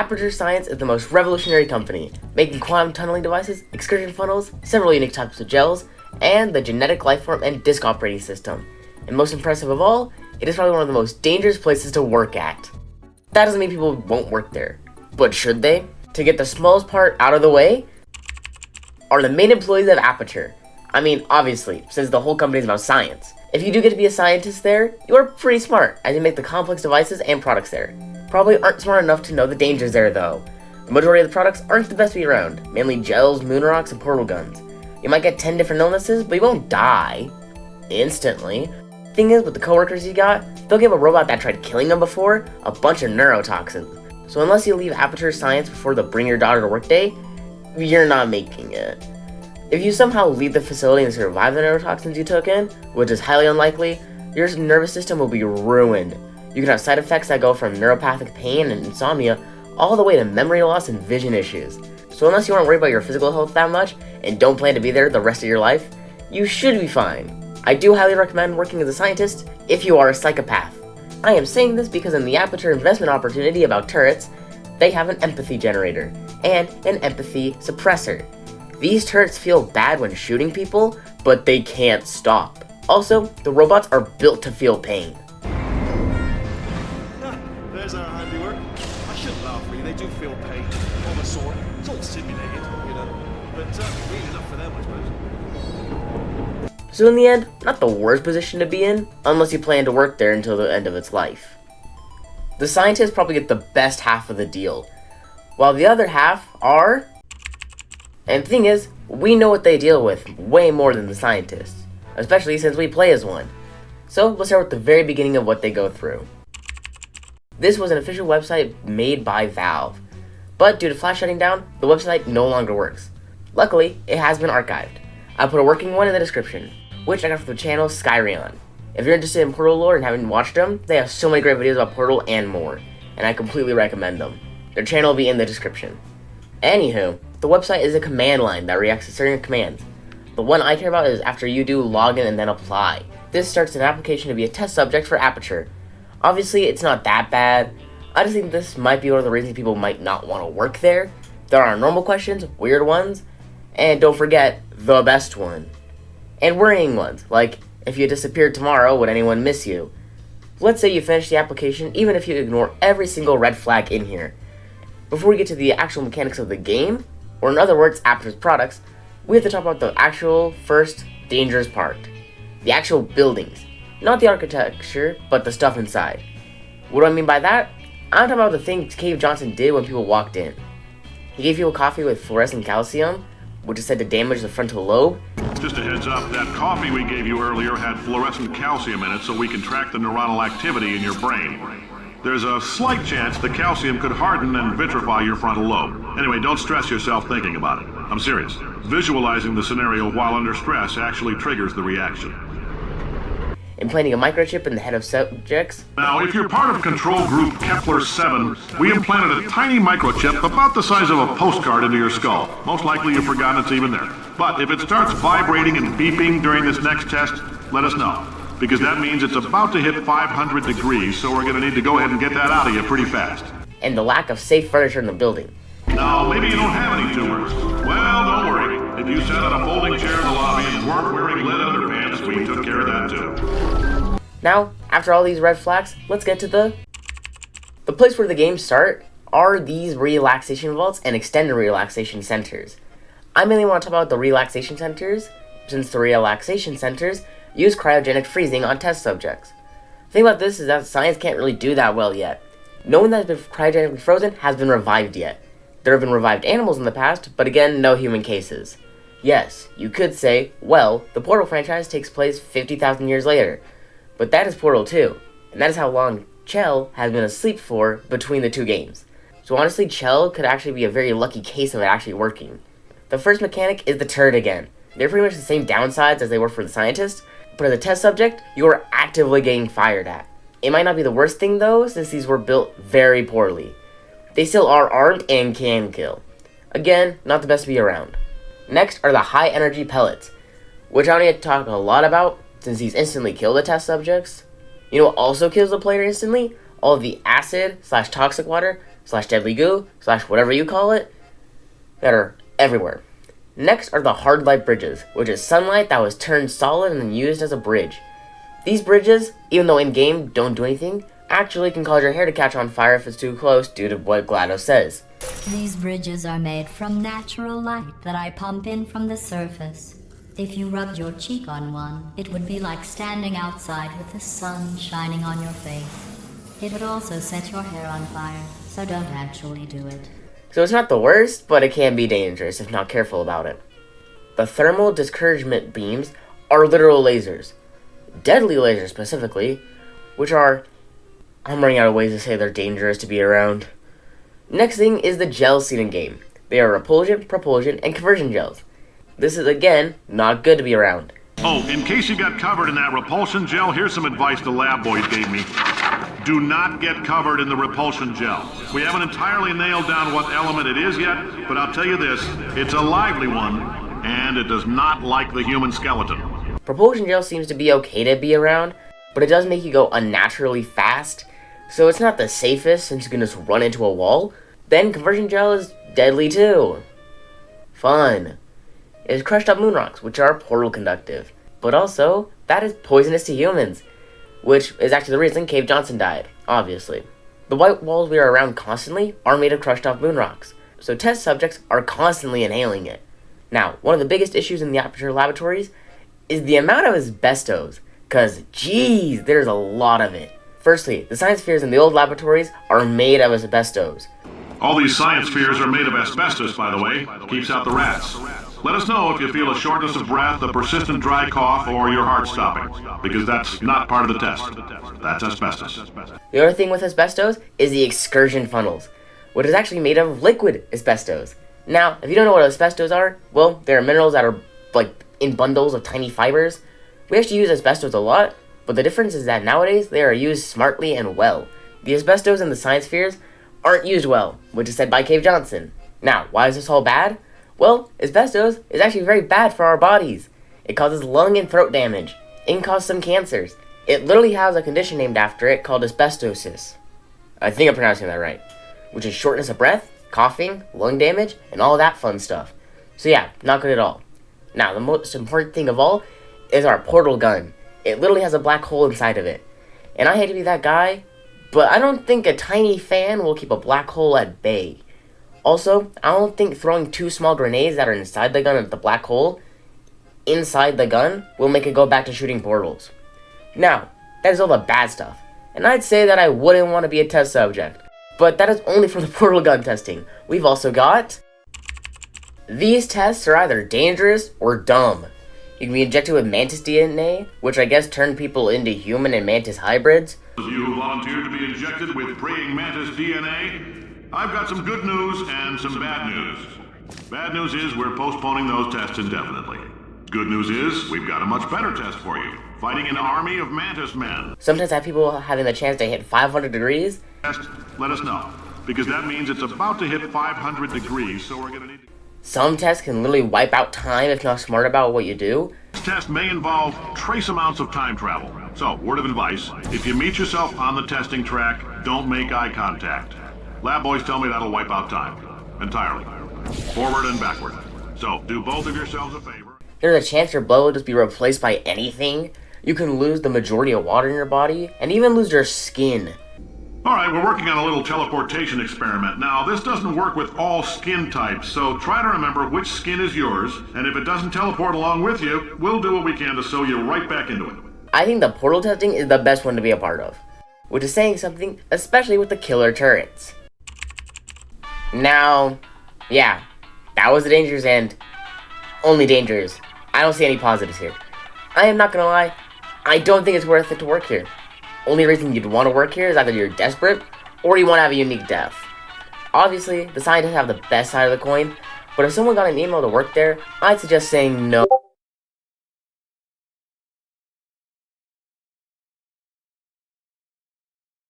Aperture Science is the most revolutionary company, making quantum tunneling devices, excursion funnels, several unique types of gels, and the genetic lifeform and disk operating system. And most impressive of all, it is probably one of the most dangerous places to work at. That doesn't mean people won't work there, but should they? To get the smallest part out of the way, are the main employees of Aperture. I mean, obviously, since the whole company is about science. If you do get to be a scientist there, you are pretty smart, as you make the complex devices and products there. Probably aren't smart enough to know the dangers there though. The majority of the products aren't the best to be around, mainly gels, moon rocks, and portal guns. You might get 10 different illnesses, but you won't die instantly. Thing is, with the coworkers you got, they'll give a robot that tried killing them before a bunch of neurotoxins. So unless you leave Aperture Science before the bring your daughter to work day, you're not making it. If you somehow leave the facility and survive the neurotoxins you took in, which is highly unlikely, your nervous system will be ruined. You can have side effects that go from neuropathic pain and insomnia all the way to memory loss and vision issues. So unless you aren't worried about your physical health that much and don't plan to be there the rest of your life, you should be fine. I do highly recommend working as a scientist if you are a psychopath. I am saying this because in the Aperture investment opportunity about turrets, they have an empathy generator and an empathy suppressor. These turrets feel bad when shooting people, but they can't stop. Also, the robots are built to feel pain. There's our handiwork. I shouldn't laugh really, they do feel pain. Of a sort. It's all simulated, you know. But real enough for them, I suppose. So in the end, not the worst position to be in, unless you plan to work there until the end of its life. The scientists probably get the best half of the deal, while the other half are... And the thing is, we know what they deal with way more than the scientists, especially since we play as one. So let's start with the very beginning of what they go through. This was an official website made by Valve, but due to Flash shutting down, the website no longer works. Luckily, it has been archived. I'll put a working one in the description, which I got from the channel Skyrion. If you're interested in Portal lore and haven't watched them, they have so many great videos about Portal and more, and I completely recommend them. Their channel will be in the description. Anywho, the website is a command line that reacts to certain commands. The one I care about is after you do login and then apply. This starts an application to be a test subject for Aperture. Obviously, it's not that bad. I just think this might be one of the reasons people might not want to work there. There are normal questions, weird ones, and don't forget, the best one. And worrying ones, like, if you disappeared tomorrow, would anyone miss you? Let's say you finish the application even if you ignore every single red flag in here. Before we get to the actual mechanics of the game, or in other words, Aperture's products, we have to talk about the actual first dangerous part. The actual buildings. Not the architecture, but the stuff inside. What do I mean by that? I'm talking about the thing Cave Johnson did when people walked in. He gave people coffee with fluorescent calcium, which is said to damage the frontal lobe. Just a heads up, that coffee we gave you earlier had fluorescent calcium in it so we can track the neuronal activity in your brain. There's a slight chance the calcium could harden and vitrify your frontal lobe. Anyway, don't stress yourself thinking about it. I'm serious. Visualizing the scenario while under stress actually triggers the reaction. Implanting a microchip in the head of subjects. Now, if you're part of control group Kepler-7, we implanted a tiny microchip about the size of a postcard into your skull. Most likely you've forgotten it's even there. But if it starts vibrating and beeping during this next test, let us know. Because that means it's about to hit 500 degrees, so we're going to need to go ahead and get that out of you pretty fast. And the lack of safe furniture in the building. Now, maybe you don't have any tumors. Well, don't worry. If you sat on a folding chair in the lobby and weren't wearing lead underpants, we took care of that too. Now, after all these red flags, let's get to the place where the games start are these relaxation vaults and extended relaxation centers. I mainly want to talk about the relaxation centers, since the relaxation centers use cryogenic freezing on test subjects. The thing about this is that science can't really do that well yet. No one that has been cryogenically frozen has been revived yet. There have been revived animals in the past, but again, no human cases. Yes, you could say, well, the Portal franchise takes place 50,000 years later, but that is Portal 2, and that is how long Chell has been asleep for between the two games. So honestly, Chell could actually be a very lucky case of it actually working. The first mechanic is the turret again. They're pretty much the same downsides as they were for the scientist, but as a test subject, you are actively getting fired at. It might not be the worst thing though, since these were built very poorly. They still are armed and can kill. Again, not the best to be around. Next are the high energy pellets, which I don't need to talk a lot about, since these instantly kill the test subjects. You know what also kills the player instantly? All of the acid/toxic water slash deadly goo, slash whatever you call it, that are everywhere. Next are the hard light bridges, which is sunlight that was turned solid and then used as a bridge. These bridges, even though in-game don't do anything, actually can cause your hair to catch on fire if it's too close due to what GLaDOS says. These bridges are made from natural light that I pump in from the surface. If you rubbed your cheek on one, it would be like standing outside with the sun shining on your face. It would also set your hair on fire, so don't actually do it. So it's not the worst, but it can be dangerous if not careful about it. The thermal discouragement beams are literal lasers. Deadly lasers specifically, which are... I'm running out of ways to say they're dangerous to be around. Next thing is the gels seen in game. They are repulsion, propulsion, and conversion gels. This is, again, not good to be around. Oh, in case you got covered in that repulsion gel, here's some advice the lab boys gave me. Do not get covered in the repulsion gel. We haven't entirely nailed down what element it is yet, but I'll tell you this, it's a lively one, and it does not like the human skeleton. Propulsion gel seems to be okay to be around, but it does make you go unnaturally fast, so it's not the safest since you can just run into a wall. Then conversion gel is deadly too. Fun. It is crushed up moon rocks, which are portal conductive, but also, that is poisonous to humans, which is actually the reason Cave Johnson died, obviously. The white walls we are around constantly are made of crushed up moon rocks, so test subjects are constantly inhaling it. Now, one of the biggest issues in the Aperture laboratories is the amount of asbestos, cause geez, there's a lot of it. Firstly, the science spheres in the old laboratories are made of asbestos. All these science spheres are made of asbestos, by the way. Keeps out the rats. Let us know if you feel a shortness of breath, a persistent dry cough, or your heart stopping, because that's not part of the test. That's asbestos. The other thing with asbestos is the excursion funnels, which is actually made of liquid asbestos. Now, if you don't know what asbestos are, well, they're minerals that are like in bundles of tiny fibers. We actually use asbestos a lot, but the difference is that nowadays they are used smartly and well. The asbestos in the science spheres aren't used well, which is said by Cave Johnson. Now, why is this all bad? Well, asbestos is actually very bad for our bodies. It causes lung and throat damage. It can cause some cancers. It literally has a condition named after it called asbestosis. I think I'm pronouncing that right. Which is shortness of breath, coughing, lung damage, and all that fun stuff. So yeah, not good at all. Now, the most important thing of all is our portal gun. It literally has a black hole inside of it. And I hate to be that guy, but I don't think a tiny fan will keep a black hole at bay. Also, I don't think throwing 2 small grenades that are inside the gun at the black hole inside the gun will make it go back to shooting portals. Now, that is all the bad stuff. And I'd say that I wouldn't want to be a test subject. But that is only for the portal gun testing. We've also got... These tests are either dangerous or dumb. You can be injected with mantis DNA, which I guess turned people into human and mantis hybrids. You volunteered to be injected with praying mantis DNA? I've got some good news and some bad news. Bad news is we're postponing those tests indefinitely. Good news is we've got a much better test for you. Fighting an army of mantis men. Sometimes I have people having the chance to hit 500 degrees. Let us know, because that means it's about to hit 500 degrees, so we're gonna need... Some tests can literally wipe out time if not smart about what you do. This test may involve trace amounts of time travel. So, word of advice, if you meet yourself on the testing track, don't make eye contact. Lab boys tell me that'll wipe out time. Entirely. Forward and backward. So, do both of yourselves a favor. There's a chance your blood will just be replaced by anything. You can lose the majority of water in your body, and even lose your skin. Alright, we're working on a little teleportation experiment. Now, this doesn't work with all skin types, so try to remember which skin is yours, and if it doesn't teleport along with you, we'll do what we can to sew you right back into it. I think the portal testing is the best one to be a part of, which is saying something, especially with the killer turrets. Now, yeah, that was the dangers and only dangers. I don't see any positives here. I am not gonna lie, I don't think it's worth it to work here. Only reason you'd want to work here is either you're desperate or you want to have a unique death. Obviously, the scientists have the best side of the coin, but if someone got an email to work there, I'd suggest saying no.